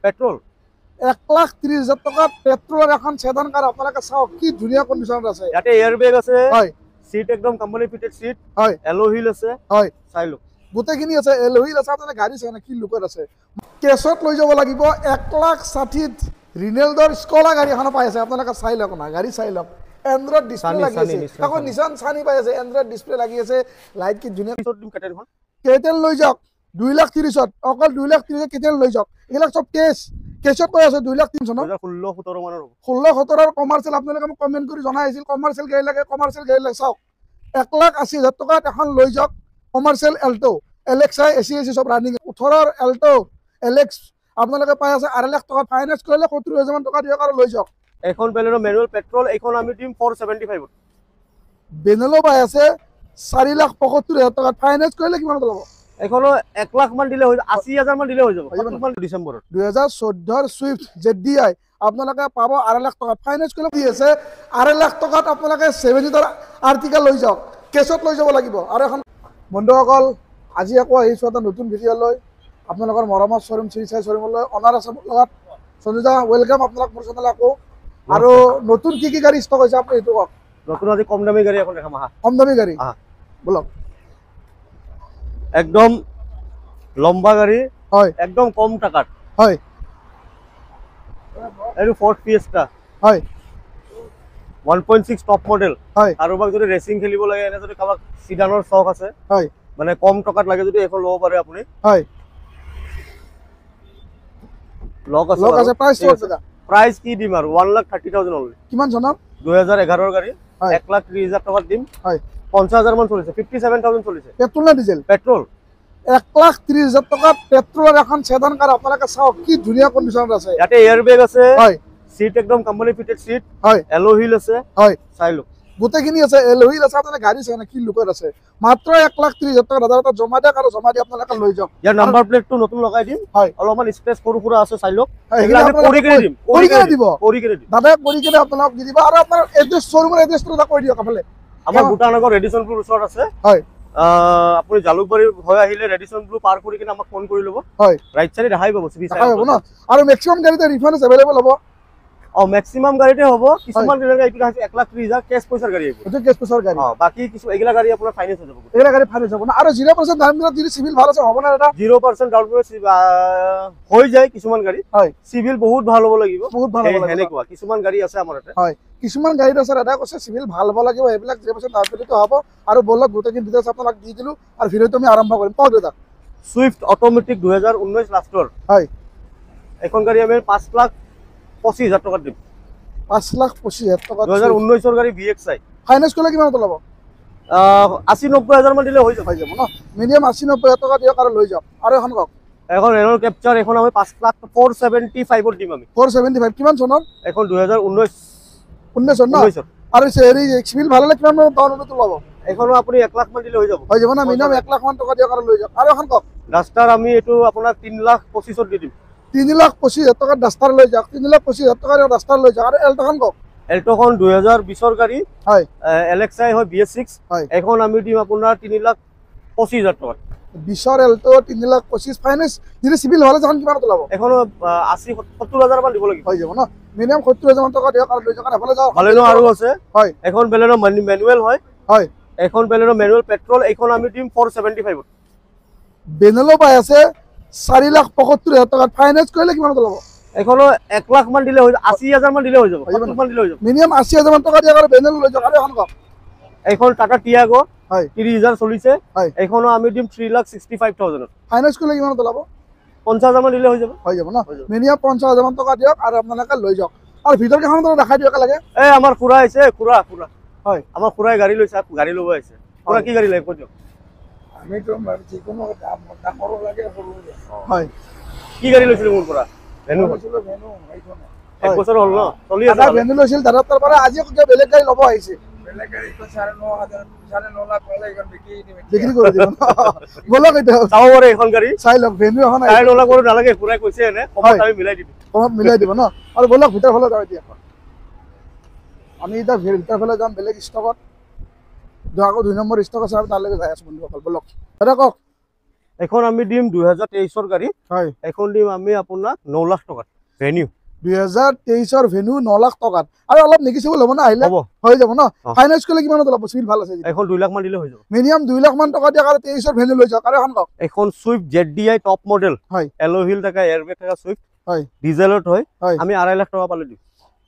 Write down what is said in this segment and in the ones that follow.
Petrol 1,30,000 টাকা পেট্রোলের এখন সেদান কার আপনারা চাওক কি ধুনিয়া কন্ডিশনত আছে। ইয়াতে এয়ার ব্যাগ আছে, হয় সিট একদম কোম্পানি ফিটেড সিট, হয় এলো হুইল আছে, হয় চাই লওক গোটেইখিনি আছে। এলহিল আছে, আপোনাৰ গাড়ী চাই কি লুকত আছে। কেছত লৈ যাব লাগিব 1,60,000 ৰিনেলডৰ স্কলা গাড়ী এখন পাই আছে। আপোনালোকে চাই লওক না, গাড়ী চাই লওক। এণ্ড্ৰইড ডিছপ্লে লাগি আছে, আকৌ নিছান চানি পাই আছে, এণ্ড্ৰইড ডিছপ্লে লাগি আছে, লাইট কি ধুনীয়া। কেটেল লৈ যাওক 2,30,000, অকল 2,30,000 কেটেল লৈ যাওক। এইবিলাক চব কেছত কৈ আছে 2,30,000 ন, 16-17 মানৰ 16-17 কমাৰ্চিয়েল। আপোনালোকে মোক কমেণ্ট কৰি জনাই আছিল কমাৰ্চিয়েল গাড়ী লাগে, কমাৰ্চিয়েল গাড়ী লাগে। চাওক 1,80,000 টকাত এখন লৈ যাওক কমাৰ্চিয়েল এল্টো, এলেক্সাই এচি সব ৰানিং। 18 এল্টো এলেক্স আপোনালোকে পাই আছে 8 লাখ টকা। ফাইনেন্স কৰিলে 70,000 টকা দিয়ক আৰু লৈ যাওক। এখন বেলেনো ম্যানুয়াল পেট্রোল, এখন আমি দিম 475। বেনেলো পাই আছে 4,75,000 টকা। ফাইনেন্স কৰিলে কিমান ল'ব? এখনো 1 লাখ মান দিলে হৈ যাব, 80,000 মান দিলে হৈ যাব। ডিসেম্বৰত 2014 সুইফট ZDI আপোনালোকে পাব 8 লাখ টকা। ফাইনেন্স কৰিলে কি আছে 8 লাখ টকাত আপোনালোকে 7 আৰ্টিকেল লৈ যাওক। কেছত লৈ যাব লাগিব। আৰু এখন বন্ধুসকল, আজি আকৌ আহিছোঁ এটা নতুন ভিডিঅ' লৈ আপোনালোকৰ মৰমৰ শ্বৰুম শ্ৰীচাই শ্বৰুমলৈ। অনাৰ আছে মোৰ লগত সঞ্জুদা, ৱেলকাম আপোনাক মোৰ চেনেল আকৌ। আৰু নতুন কি গাড়ী ষ্টক হৈছে আপুনি এইটো কওক। নতুন আজি কম দামী গাড়ী এখন দেখাম। আহা, কম দামী গাড়ী বলক। একদম লম্বা গাড়ী, হয় একদম কম টাকাত। হয় এইটো ফৰ্ড ফিয়েস্টা, হয় 1.6 টপ মডেল। হয় কাৰোবাক যদি ৰেচিং খেলিব লাগে, এনে যদি কাৰোবাক সিডানৰ চখ আছে, হয় মানে কম টকাত লাগে যদি এখন ল'ব পাৰে আপুনি। হয় লক আছে, লক আছে। প্ৰাইস কিমান? প্ৰাইস কি দিম আৰু 1,30,000 অনলি। কিমান চনৰ? 2011 গাড়ী, 1,30,000 টকাত দিম। হয় 50,000 মান চলিছে, 57,000 চলিছে। পেট্ৰোল নে ডিজেল? পেট্ৰোল 1,30,000 টকা পেট্ৰোলৰ এখন সেদান কাৰ আপোনালোকে চাওক কি ধুনীয়া কন্ডিশনত আছে। ইয়াতে এয়াৰ ব্যাগ আছে, হয় সিট একদম কোম্পানি ফিটেড সিট, হয় এলো হুইল আছে, হয় চাই লওক। গোটেইখিনি আছে। এলহিল আছে, আপোনাৰ গাড়ী চাই কি লুকত আছে। মাত্ৰ 1,30,000 টকা দাদা এটা জমা দিয়ক আৰু জমা দি আপোনালোকে লৈ যাওক। ইয়াৰ নাম্বাৰ প্লেটটো নতুন লগাই দিম। হয় অলপমান স্পেচ সৰু সুৰা আছে, চাই লওক। সেইখিনি আমি কৰি কেনে দিম, কৰি কেনে দিব কৰি কেনে দিম। দাদা, কৰি কেনে আপোনালোক দি দিব। আৰু আপোনাৰ এড্ৰেছ, শ্বৰুমৰ এড্ৰেছটো এটা কৈ দিয়ক আপোনালোকে। আমাৰ ভূটানগৰ ৰেডিসনপুৰ ওচৰত আছে। হয় আপুনি জালুকবাৰী হৈ আহিলে ৰেডিসন ব্লু পাৰ কৰি কিনে আমাক ফোন কৰি ল'ব। হয় ৰাইট সাইডে দেখাই পাব, চিবি দেখাই পাব ন। আৰু মেক্সিমাম গাড়ীতে ৰিফান্ড এভেইলেবল হ'ব। মেক্সিমাম গাড়ীতে হ'ব। কিছুমান গাড়ী এইটো আছে 1,30,000 কেছ পইচাৰ গাড়ী আহিব। এইটো কেছ পইচাৰ গাড়ী। বাকি কিছু এগিলা গাড়ী আপোনাৰ ফাইনেন্স হৈ যাব। এইগিলা গাড়ী ফাইনেন্স হ'ব না। আৰু 0% ডাউন পেমেণ্ট যদি চিভিল ভাল আছে হ'ব না দাদা? 0% ডাউন পেমেণ্ট হৈ যায় কিছুমান গাড়ী। হয় চিভিল বহুত ভাল হ'ব লাগিব, বহুত ভাল হ'ব লাগিব। এনেকুৱা কিছুমান গাড়ী আছে আমাৰ ইয়াতে। হয় কিছুমান গাড়ীত আছে দাদা কৈছে চিভিল ভাল হ'ব লাগিব, এইবিলাক 0% ডাউন পেমেণ্টটো হ'ব। আৰু বলক গোটেইখিনি ডিটেইলছ আপোনাক দি দিলোঁ আৰু ভিডিঅ'টো আমি আৰম্ভ কৰিম। কওক দাদা। সুইফট অটোমেটিক 2019 লাষ্টৰ হয় এখন গাড়ী আমি 5,25,000 টকাত দিম। 5,25,000 টকা 2019 গাড়ী VXI। ফাইনেন্স কৰিলে কিমান ল'ব? 80-90,000 মান দিলে হৈ যাব ন। মিনিমাম 80-90,000 টকা দিয়ক আৰু লৈ যাওক। আৰু এখন কওক। এখন ৰেনল্ট কেপচাৰ, এখন আমি 5,475,000 দিম আমি। 475 কিমান চনৰ? এখন 2019 ন। আৰু হেৰি চিভিল ভাল হ'লে কিমান ডাউন পেমেণ্টটো ল'ব? এখনো আপুনি 1 লাখ মান দিলে হৈ যাব না। মিনিমাম 1 লাখ মান টকা দিয়ক আৰু লৈ যাওক। আৰু এখন কওক। ডাষ্টাৰ আমি এইটো আপোনাক 3,25,000 দি দিম। 3,25,000 টকাত ডাষ্টাৰ লৈ যাওক। 3,25,000 টকাৰ ডাষ্টাৰ লৈ যাওক। আৰু এল্টোখন কওক। এল্টোখন 2020 গাড়ী, হয় এলেক্সাই হয় BS6। হয় এখন আমি দিম আপোনাৰ 3,25,000 টকাত। 20 এল্টো 3,25,000 ফাইনেন্স যদি চিভিল হ'লে যখন কিমান ল'ব? এখনো 80-70,000 মান দিব লাগিব। হৈ যাব ন। মিনিমাম 70,000 মান টকা দিয়ক আৰু লৈ যাওক। এফালে যাওক। বেলেনো আৰু আছে। হয় এখন বেলেনো ম্যানুৱেল হয়। হয় এখন বেলেনো ম্যানুৱেল পেট্ৰোল, এখন আমি দিম 475। বেনেলো পাই আছে 4,75,000 টকাত। ফাইনেন্স কৰিলে কিমান ল'ব? এখনো 1 লাখ মান দিলে হৈ যাব, 80,000 মান দিলে হৈ যাব, 70 মান দিলে হৈ যাব। মিনিমাম 80,000 মান টকা দিয়ক আৰু বেনেলো লৈ যাওক। আৰু এখন কওক। এখন টাটা টিয়াগো হয় 30,000 চলিছে। হয় এখনো আমি দিম 3,65,000। ফাইনেন্স কৰিলে কিমান ল'ব? 50,000 মান দিলে হৈ যাব। হৈ যাব ন। মিনিমাম 50,000 মান টকা দিয়ক আৰু আপোনালোকে লৈ যাওক। আৰু ভিতৰত কেইখন দেখাই দিয়ক লাগে। এই আমাৰ খুৰা আহিছে, খুৰা হয় আমাৰ খুৰাই গাড়ী লৈছে, গাড়ী ল'ব আহিছে। খুৰা কি গাড়ী লাগে কৈ দিয়ক। আমিতো যিকোনো ডাঙৰ লাগে সৰু লাগে। হয় কি গাড়ী লৈছিলে মোৰ পৰা? ভেনু। এক বছৰ হ'ল ন, চলি আছে। ভেনু লৈছিল দাদা তাৰ পৰা। আজি বেলেগ গাড়ী ল'ব আহিছে। বেলেগ গাড়ী 9,500 পালে এখন বিক্ৰী কৰি দিব। বলক এতিয়া চাব পাৰে এখন গাড়ী, চাই লওক। ভেনু এখন 9,500 কৰি নালাগে, খুৰাই কৈছে এনে কমত আমি মিলাই দিম। কমত মিলাই দিব ন। আৰু বলক ভিতৰ ফালে যাওঁ এতিয়া। আমি এতিয়া ভিতৰ ফালে যাম বেলেগ ষ্টকত। আকৌ 2 নম্বৰ ষ্টক আছে, তালৈকে যাই আছো বন্ধুসকল। বলক দাদা কওক। এখন আমি দিম 2023 গাড়ী হয় এখন দিম আমি আপোনাক 9 লাখ টকাত ভেনিউ 2023 ভেনু 9 লাখ টকাত আৰু অলপ নেগিচিবল হ'ব না আহিলে হ'ব হৈ যাব ন ফাইনান্স কৰিলে কিমানত অলপ পচিবল ভাল আছে এখন 2 লাখ মান দিলে হৈ যাব মিনিমাম 2 লাখ মান টকা দিয়া আৰু 23 ভেনু লৈ যাওক আৰু এখন কওক এখন সুইফট ZDI টপ মডেল হয় এলো হুইল থকা এয়াৰবেগ থকা সুইফট হয় ডিজেলত হয় হয় আমি 2.5 লাখ টকা পালে দিম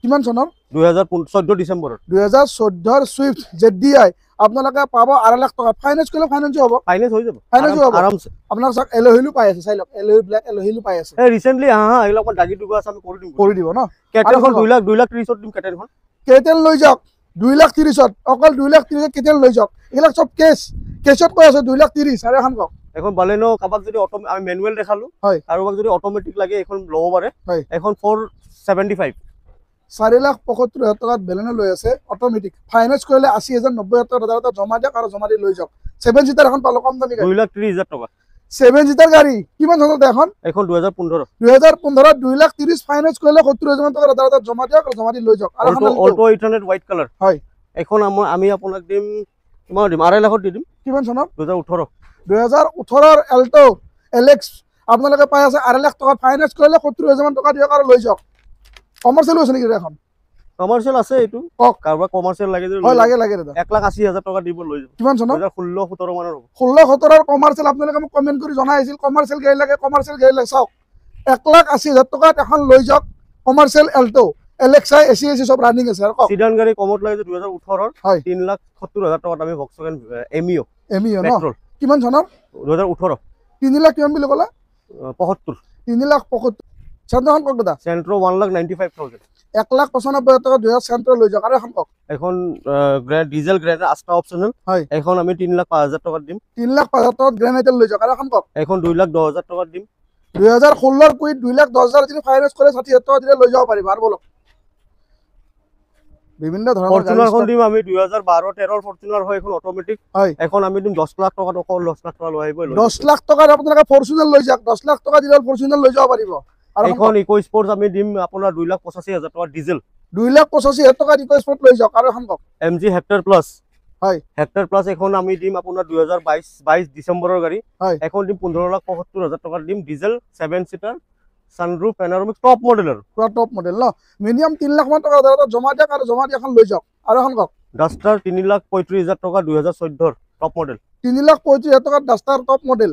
কিমান চনৰ 2014 ডিসেম্বৰত 2014 সুইফট ZDI আপোনালোকে পাব 2.5 লাখ টকা ফাইনান্স কৰিলে ফাইনান্স হ'ব ফাইনান্স হৈ যাব ফাইনান্স হ'ব আৰামছে আপোনাক চাওক এলোহিলু পাই আছে চাই লওক এলোহি ব্ল্যাক এলোহিলু পাই আছে এই ৰিসেন্টলি হা এইবিলাক দাগি দুগা আছে আমি কৰি দিম দিব ন কেটেলখন 2 লাখ 30 দিম কেটেলখন কেটেল লৈ যাওক 2 লাখ 30 অকল 2 লাখ 30 কেটেল লৈ যাওক এইবিলাক সব কেছত কৈ আছে 2 লাখ 30 আৰু এখন কওক এখন বালেনো কাবাক যদি অটো আমি ম্যানুয়াল দেখালো হয় কাৰোবাক যদি অটোমেটিক লাগে এখন ল'ব পাৰে হয় এখন 475 4,75,000 টকাত বেলেনো লৈ আছে অটোমেটিক ফাইনান্স কৰিলে 80,000 90,000 টকা জমা দিয়ক আৰু জমা দি লৈ যাওক 7 সিটাৰ এখন পালো কম দামী গাড়ী 2 লাখ 30,000 টকা 7 সিটাৰ গাড়ী কিমান চনত এখন এখন 2015 2 লাখ 30 ফাইনান্স কৰিলে 70,000 টকা দাদা জমা দিয়ক আৰু জমা দি লৈ যাওক আৰু এখন অল্টো ইথাৰনেট হোৱাইট কালাৰ হয় এখন আমি আপোনাক দিম কিমান দিম 2.5 লাখত দি দিম কিমান চনত 2018 ৰ এল্টো এলেক্স আপোনালোকে পাই আছে 2.5 লাখ টকা ফাইনান্স কৰিলে 70,000 টকা দিয়ক আৰু লৈ যাওক কমাৰ্চিয়েল হৈছে নেকি এখন কমাৰ্চিয়েল আছে এইটো কওক কাৰোবাক কমাৰ্চিয়েল লাগে যদি হয় লাগে দাদা 1,80,000 টকা দিব লৈ যাব কিমান চনত 2016 17 মানৰ হ'ব 16 17 কমাৰ্চিয়েল আপোনালোকে মোক কমেন্ট কৰি জনাই আছিল কমাৰ্চিয়েল গাড়ী লাগে চাওক 1,80,000 টকাত এখন লৈ যাওক কমাৰ্চিয়েল এল্টো এলেক্সা এসি সব ৰানিং আছে আৰু সিডান গাড়ী কমত লাগে 2018 হয় 3,70,000 টকাত আমি ভক্সৱাগন এমিও ন পেট্ৰল কিমান চনৰ 2018 3 লাখ কিমান বুলি ক'লা 75 3 লাখ 75 চেন্ট্ৰখন কওক দাদা চেন্ট্ৰ 1,95,000 1,95,000 টকা 2000 চেন্ট্ৰ লৈ যাওক আৰু এখন কওক এখন ডিজেল গ্ৰেনাইটাৰ আস্তা অপচনেল হয় এখন আমি 3,05,000 টকাত দিম 3,05,000 টকাত গ্ৰেনাইটাৰ লৈ যাওক আৰু এখন কওক এখন 2,10,000 টকাত দিম 2016 ৰ কুইট 2,10,000 যদি ফাইনান্স কৰে 60,000 টকা দিলে লৈ যাব পাৰিব আৰু বলক বিভিন্ন ধৰণৰ ফৰচুনাৰখন দিম আমি 2012 13 ফৰচুনাৰ হয় এখন অটোমেটিক হয় এখন আমি দিম 10 লাখ টকাত অকল 10 লাখ টকা লৈ আহিব 10 লাখ টকাত আপোনালোকে ফৰচুনাৰ লৈ যাওক 10 লাখ টকা দিলে ফৰচুনাৰ লৈ যাব পাৰিব আৰু এখন ইকো স্পৰ্টছ আমি দিম আপোনাৰ 2,85,000 টকা ডিজেল 2,85,000 টকা ইকো স্পৰ্ট লৈ যাওক আৰু এখন কওক MG হেক্টৰ প্লাছ হয় হেক্টৰ প্লাছ এখন আমি দিম আপোনাৰ 2022 ডিসেম্বৰৰ গাড়ী হয় এখন দিম 15,75,000 টকাত দিম ডিজেল 7 সিটাৰ সানৰুফ প্যানোৰামিক টপ মডেল আৰু পুৰা টপ মডেল ন মিনিমাম 3 লাখ মান টকা দাদা জমা দিয়ক আৰু জমা দি এখন লৈ যাওক আৰু এখন কওক ডাস্টাৰ 3,35,000 টকা 2014 টপ মডেল 3,35,000 টকা ডাস্টাৰ টপ মডেল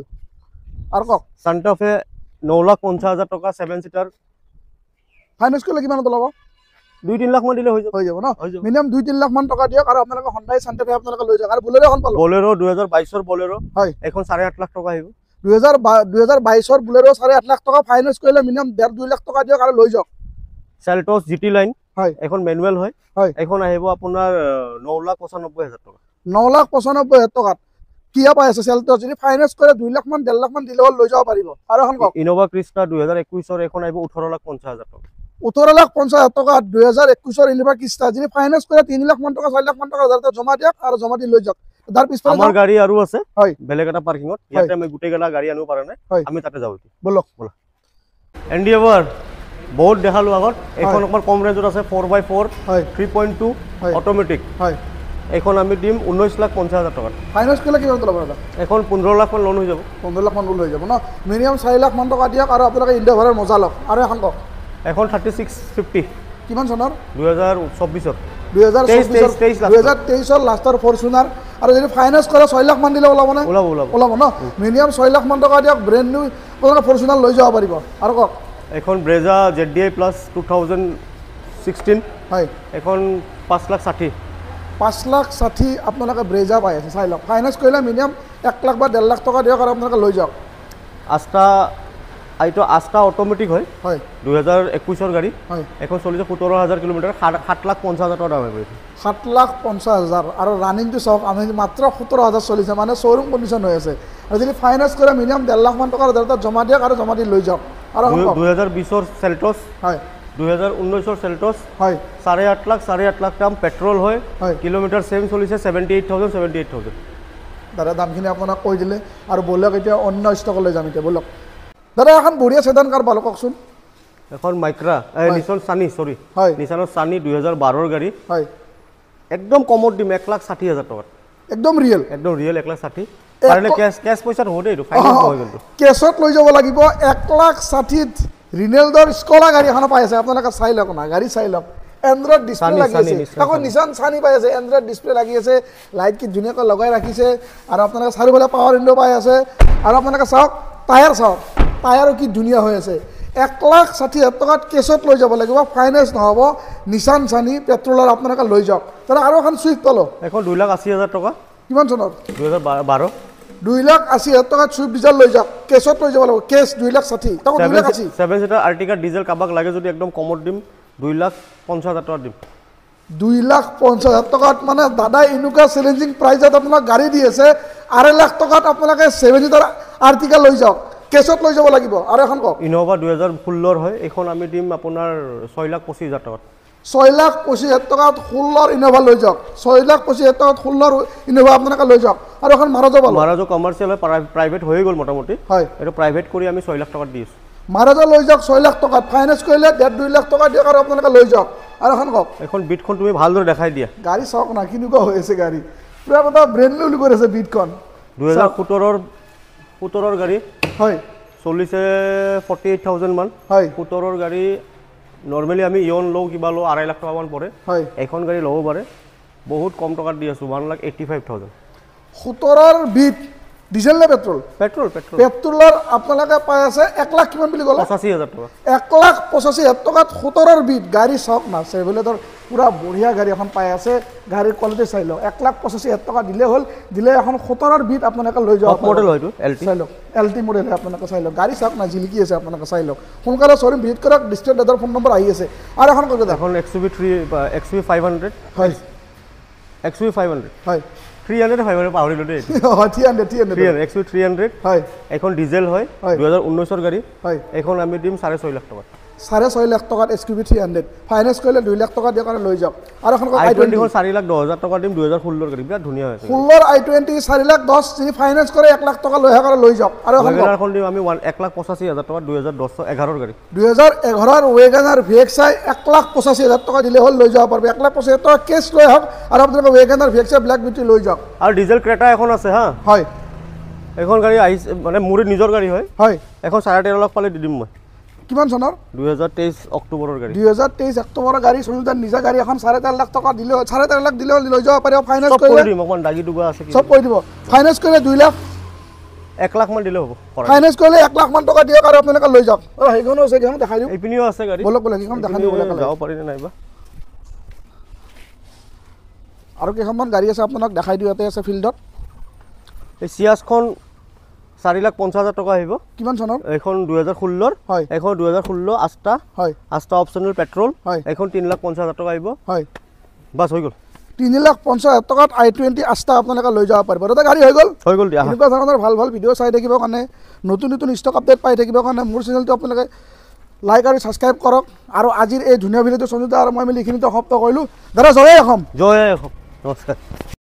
আৰু কওক সান্টা ফে 9,50,000 টকা 7 সিটাৰ ফাইনান্স কৰিলে কিমান ল'ব 2-3 লাখ মান দিলে হৈ যাব ন মিনিমাম 2-3 লাখ মান টকা দিয়ক আৰু আপোনালোকে হন্ডাই সান্টা ফে আপোনালোকে লৈ যাওক আৰু বুলেৰো এখন পালো বলেৰো 2022 ৰ বলেৰো হয় এখন 8.5 লাখ টকা আহিব 2022 ৰ বুলেৰো 8.5 লাখ টকা ফাইনান্স কৰিলে মিনিমাম 1.5-2 লাখ টকা দিয়ক আৰু লৈ যাওক সেলটস জিটি লাইন হয় এখন ম্যানুয়াল হয় হয় এখন আহিব আপোনাৰ 9,95,000 টকা 9,95,000 টকাত কিয়া পাই আছে সেলটস যদি ফাইনান্স কৰে 2 লাখ মান 1.5 লাখ মান দিলে লৈ যাব পাৰিব আৰু এখন কওক ইনোভা ক্ৰিষ্টা 2021 ৰ এখন আহিব 18,50,000 টকা 18,50,000 টকা 2021 ৰ ইনোভা ক্ৰিষ্টা যদি ফাইনান্স কৰে 3 লাখ মান টকা 4 লাখ মান টকা দাদা জমা দিয়ক আৰু জমা দি লৈ যাওক তাৰ পিছফালে আমাৰ গাড়ী আৰু আছে হয় বেলেগ এটা পাৰ্কিংত ইয়াতে আমি গুটেই গলা গাড়ী আনিব পাৰা নাই আমি তাতে যাও বলক এনডিএভাৰ বহুত দেখালো আগত এখন অকমান কম ৰেঞ্জত আছে 4x4 হয় 3.2 অটোমেটিক হয় এখন আমি দিম 19,50,000 টকা ফাইনান্স কৰিলে কিমান টকা দাদা এখন 15 লাখ মান লোন হৈ যাব 15 লাখ মান লোন হৈ যাব ন মিনিমাম 4 লাখ মান টকা দিয়ক আৰু আপোনালোকে এনডিএভাৰৰ মজা লওক আৰু এখন কওক এখন 3650 কিমান চনৰ 2024 2023 ৰ লাষ্টৰ ফৰচুনাৰ আৰু যদি ফাইনান্স কৰে 6 লাখ মান দিলে ওলাব না ওলাব ন মিনিমাম 6 লাখ মান টকা দিয়ক ব্ৰেণ্ড নিউ আপোনালোকে ফৰচুনাৰ লৈ যাব পাৰিব আৰু কওক এখন ব্ৰেজা ZDI প্লাছ 2016 হয় এখন 5,60,000 5,60,000 আপোনালোকে ব্ৰেজা পাই আছে চাই লওক ফাইনান্স কৰিলে মিনিমাম 1 লাখ বা 1.5 লাখ টকা দিয়ক আৰু আপোনালোকে লৈ যাওক আস্তা অটোমেটিক হয় 2021 ৰ গাড়ী হয় এখন চলিছে 17,000 কিলোমিটাৰ 7,50,000 টকা দাম আহিব 7,50,000 আৰু ৰানিংটো চাওক আমি মাত্ৰ 17,000 চলিছে মানে শ্বৰুম কণ্ডিশ্যন হৈ আছে আৰু যদি ফাইনান্স কৰে মিনিমাম 1.5 লাখ মান টকা দাদা জমা দিয়ক আৰু জমা দি লৈ যাওক আৰু 2020 ৰ সেলটস হয় 2019 ৰ সেলটস হয় 8.5 লাখ দাম পেট্ৰল হয় কিলোমিটাৰ সেম চলিছে 78,000 দাদা দামখিনি আপোনাক কৈ দিলে আৰু বলক এতিয়া অন্য ষ্টকলৈ যাম এতিয়া বলক দাদা এখন বঢ়িয়া সেদান কাৰ পালো কওকচোন এখন মাইক্ৰা নিছান সানি হয় নিছানৰ সানি 2012 ৰ গাড়ী হয় একদম কমত দিম 1,60,000 টকা একদম ৰিয়েল 1,60,000 পাৰিলে কেছ পইচাত হ'ব দেই, ফাইনেন্স নহয় কিন্তু কেছত লৈ যাব লাগিব 1,60,000 ৰিনেলডৰ স্কলা গাড়ী এখন পাই আছে আপোনালোকে চাই লওক না গাড়ী চাই লওক এন্ড্ৰইড ডিসপ্লে লাগি আছে আকৌ নিশান সানি পাই আছে এন্ড্ৰইড ডিসপ্লে লাগি আছে লাইট কি ধুনীয়াকৈ লগাই ৰাখিছে আৰু আপোনালোকে চাৰিওফালে পাৱাৰ উইন্ডো পাই আছে আৰু আপোনালোকে চাওক টায়াৰো কি ধুনীয়া হৈ আছে 1,60,000 টকাত কেছত লৈ যাব লাগিব ফাইনেন্স নহব নিশান সানি পেট্ৰলৰ আপোনালোকে লৈ যাওক তাৰে আৰু এখন সুইফট পালো এখন 2,80,000 টকা কিমান চনত 2012 2,80,000 টকাত সুইফট ডিজেল লৈ যাওক কেছত লৈ যাব লাগিব কেছ 2,60,000 টকা 2,80,000 7 সিটাৰ আৰ্টিকা ডিজেল কাবাক লাগে যদি একদম কমত দিম 2,50,000 টকা দিম 2,50,000 টকাত মানে দাদা এনেকুৱা চ্যালেঞ্জিং প্ৰাইজত আপোনাক গাড়ী দি আছে 2,00,000 টকাত আপোনালোকে 7 সিটাৰ আৰ্টিকা লৈ যাওক কেছত লৈ যাব লাগিব আৰু এখন কওক ইনোভা 2016 হয় এখন আমি দিম আপোনাৰ 6,25,000 টকাত 6,25,000 টকাত 16 ইনোভা লৈ যাওক 6,25,000 টকাত 16 ইনোভা আপোনালোকে লৈ যাওক আৰু এখন মাৰাজো কমাৰ্চিয়েল হয় প্ৰাইভেট হৈ গ'ল মোটামুটি হয় এইটো প্ৰাইভেট কৰি আমি 6,00,000 টকাত দি আছো মাৰাজো লৈ যাওক 6,00,000 টকাত ফাইনেন্স কৰিলে 2,50,000 টকা দিয়ক আৰু আপোনালোকে লৈ যাওক আৰু এখন কওক এখন বিটখন তুমি ভালদৰে দেখাই দিয়া গাড়ী চাওক না কেনেকুৱা হৈ আছে গাড়ী পুৰা কথা ব্ৰেণ্ড নিউ কৰি আছে বিটখন 2017 গাড়ী হয় চলিছে 48,000 মান হয় 17 গাড়ী নৰ্মেলি আমি ইয়ন লওঁ কিবা লওঁ 2,50,000 টকা মান পৰে হয় এখন গাড়ী ল'ব পাৰে বহুত কম টকাত দি আছো 1,85,000 17 বিট ডিজেল নে পেট্ৰলৰ আপোনালোকে পাই আছে 1,00,000 কিমান বুলি ক'লে 85,000 টকা 1,85,000 টকাত 17 বিট গাড়ী চাওক না চেভেলেটৰ পুৰা বঢ়িয়া গাড়ী এখন পাই আছে গাড়ীৰ কোৱালিটি চাই লওক 1,85,000 টকা দিলে এখন 17 বিট আপোনালোকে লৈ যাব মডেল হয়তো এলটি চাই লওক এলটি মডেল আপোনালোকে চাই লওক গাড়ী চাওক না জিলিকি আছে আপোনালোকে চাই লওক সোনকালে শ্বৰুম ভিজিট কৰক ডিষ্ট্ৰিক্ট দাদাৰ ফোন নম্বৰ আহি আছে আৰু এখন কৈ দিয়ক এখন XUV 500 হয় XUV 500 হয় 300 500 পাহৰিলো দেই 300 XUV 300 হয় এখন ডিজেল হয় 2019 গাড়ী হয় এখন আমি দিম 6,50,000 টকা 6,50,000 টকাত XUV 300 ফাইনেন্স কৰিলে 2,00,000 টকা দিয়ক আৰু লৈ যাওক আৰু এখন i20 খন 4,10,000 টকা দিম 2016 গাড়ী বিৰাট ধুনীয়া হৈছে 16 i20 4,10,000 যদি ফাইনেন্স কৰে 1,00,000 টকা লৈ আহক আৰু লৈ যাওক আৰু এখন দিম আমি 1,85,000 টকা 2011 গাড়ী 2011 ওয়েগনাৰ VXI 1,85,000 টকা দিলে হ'ল লৈ যাব পাৰিব 1,85,000 টকা কেছ লৈ আহক আৰু আপোনালোকে ওয়েগনাৰ VXI ব্ল্যাক বিউটি লৈ যাওক আৰু ডিজেল ক্ৰেটা এখন আছে হা হয় এখন গাড়ী আহিছে মানে মোৰ নিজৰ গাড়ী হয় হয় এখন 13.5 লাখ পালে দি দিম মই কিমান চনৰ 2023 অক্টোবৰৰ গাড়ী 2023 অক্টোবৰৰ গাড়ী সুনীতাৰ নিজা গাড়ী এখন 4,50,000 টকা দিলে 4,50,000 দিলে লৈ যাব পাৰিব ফাইনেন্স কৰিলে দিম অকমান দাগি দুগা আছে কি সব কৈ দিব ফাইনেন্স কৰিলে 2,00,000 1,00,000 মান দিলে হ'ব ফাইনেন্স কৰিলে 1,00,000 মান টকা দিয়ক আৰু আপোনালোকে লৈ যাওক আৰু সেইখনো আছে কেখন দেখাই দিও এইপিনিও আছে গাড়ী বলক এইখন দেখাই দিও বলক যাব পাৰি নে নাইবা আৰু কেখনমান গাড়ী আছে আপোনাক দেখাই দিও ইয়াতে আছে ফিল্ডত এই সিয়াজখন 4,50,000 টকা আহিব কিমান চনৰ এখন 2016 হয় এখন 2016 আস্তা হয় আস্তা অপচনেল পেট্ৰল হয় এখন 3,50,000 টকা আহিব হয় বাস হৈ গ'ল 3,50,000 টকাত i20 আস্তা আপোনালোকে লৈ যাব পাৰিব এটা গাড়ী হৈ গ'ল দিয়া এনেকুৱা ধৰণৰ ভাল ভিডিঅ' চাই থাকিবৰ কাৰণে নতুন ষ্টক আপডেট পাই থাকিবৰ কাৰণে মোৰ চেনেলটো আপোনালোকে লাইক আৰু সাবস্ক্ৰাইব কৰক আৰু আজিৰ এই ধুনীয়া ভিডিঅ'টো সঞ্জিতা আৰু মই মিলি এইখিনিতে সমাপ্ত কৰিলোঁ দাদা জয় অসম নমস্কাৰ